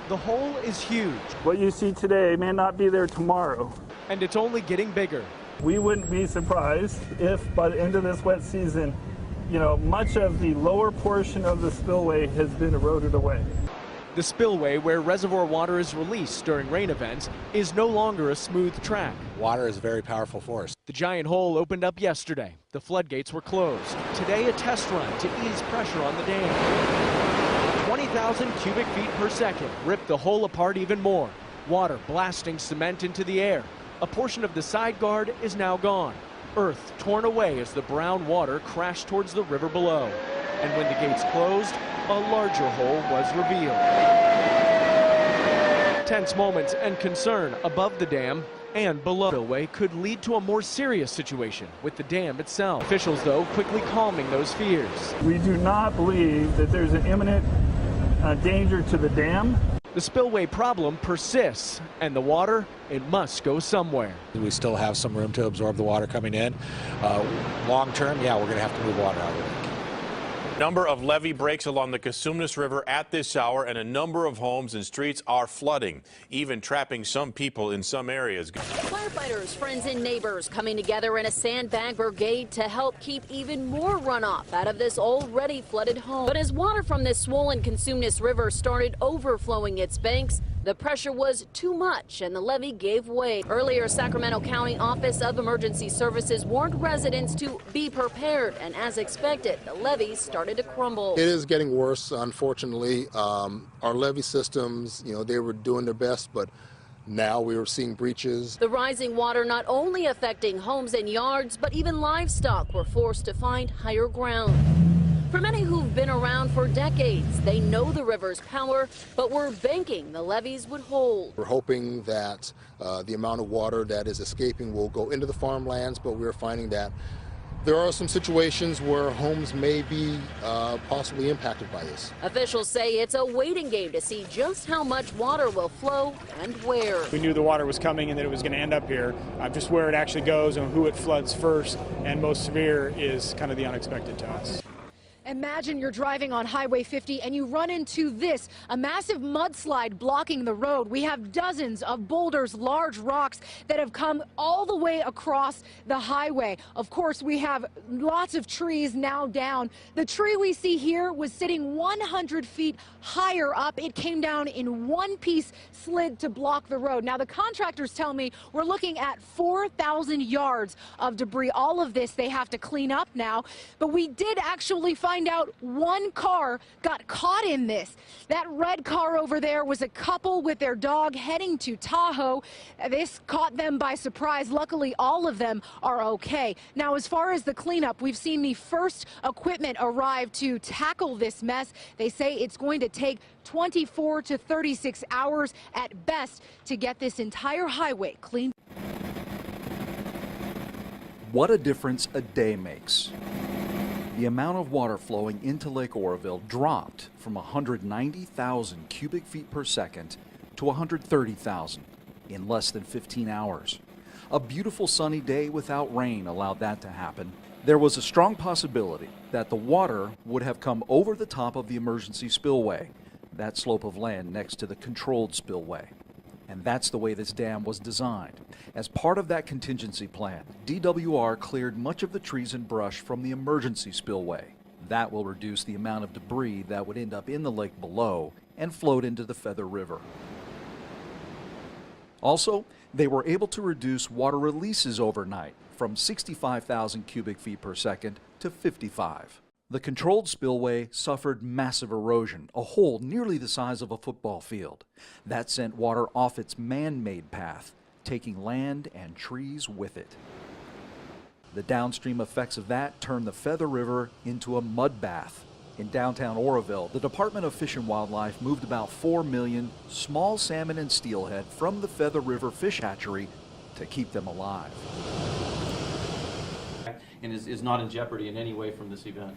The hole is huge. What you see today may not be there tomorrow. And it's only getting bigger. We wouldn't be surprised if by the end of this wet season, much of the lower portion of the spillway has been eroded away. The spillway, where reservoir water is released during rain events, is no longer a smooth track. Water is a very powerful force. The giant hole opened up yesterday. The floodgates were closed. Today, a test run to ease pressure on the dam. 20,000 cubic feet per second ripped the hole apart even more. Water blasting cement into the air. A portion of the side guard is now gone. Earth torn away as the brown water crashed towards the river below. And when the gates closed, a larger hole was revealed. Tense moments and concern above the dam and below. The spillway could lead to a more serious situation with the dam itself. Officials, though, quickly calming those fears. We do not believe that there's an imminent danger to the dam. The spillway problem persists, and the water, it must go somewhere. We still have some room to absorb the water coming in. Long term, yeah, we're going to have to move water out of the lake. Number of levee breaks along the Cosumnes River at this hour, and a number of homes and streets are flooding, even trapping some people in some areas. Firefighters, friends and neighbors coming together in a sandbag brigade to help keep even more runoff out of this already flooded home. But as water from this swollen Cosumnes River started overflowing its banks, the pressure was too much and the levee gave way. Earlier, Sacramento County Office of Emergency Services warned residents to be prepared, and as expected, the levees started to crumble. It is getting worse, unfortunately. Our levee systems, they were doing their best, but now we are seeing breaches. The rising water not only affecting homes and yards, but even livestock were forced to find higher ground. For many who've been around for decades, they know the river's power, but were banking the levees would hold. We're hoping that the amount of water that is escaping will go into the farmlands, but we're finding that there are some situations where homes may be possibly impacted by this. Officials say it's a waiting game to see just how much water will flow and where. We knew the water was coming and that it was going to end up here. Just where it actually goes and who it floods first and most severe is kind of the unexpected to us. Imagine you're driving on Highway 50 and you run into this, a massive mudslide blocking the road. We have dozens of boulders, large rocks that have come all the way across the highway. Of course, we have lots of trees now down. The tree we see here was sitting 100 feet higher up. It came down in one piece, slid to block the road. Now, the contractors tell me we're looking at 4,000 yards of debris. All of this they have to clean up now, but we did actually find out one car got caught in this. That red car over there was a couple with their dog heading to Tahoe. This caught them by surprise. Luckily, all of them are okay. Now, as far as the cleanup, we've seen the first equipment arrive to tackle this mess. They say it's going to take 24 to 36 hours at best to get this entire highway cleaned. What a difference a day makes. The amount of water flowing into Lake Oroville dropped from 190,000 cubic feet per second to 130,000 in less than 15 hours. A beautiful sunny day without rain allowed that to happen. There was a strong possibility that the water would have come over the top of the emergency spillway, that slope of land next to the controlled spillway. And that's the way this dam was designed. As part of that contingency plan, DWR cleared much of the trees and brush from the emergency spillway. That will reduce the amount of debris that would end up in the lake below and float into the Feather River. Also, they were able to reduce water releases overnight from 65,000 cubic feet per second to 55. The controlled spillway suffered massive erosion, a hole nearly the size of a football field. That sent water off its man-made path, taking land and trees with it. The downstream effects of that turned the Feather River into a mud bath. In downtown Oroville, the Department of Fish and Wildlife moved about 4 million small salmon and steelhead from the Feather River fish hatchery to keep them alive. And is not in jeopardy in any way from this event.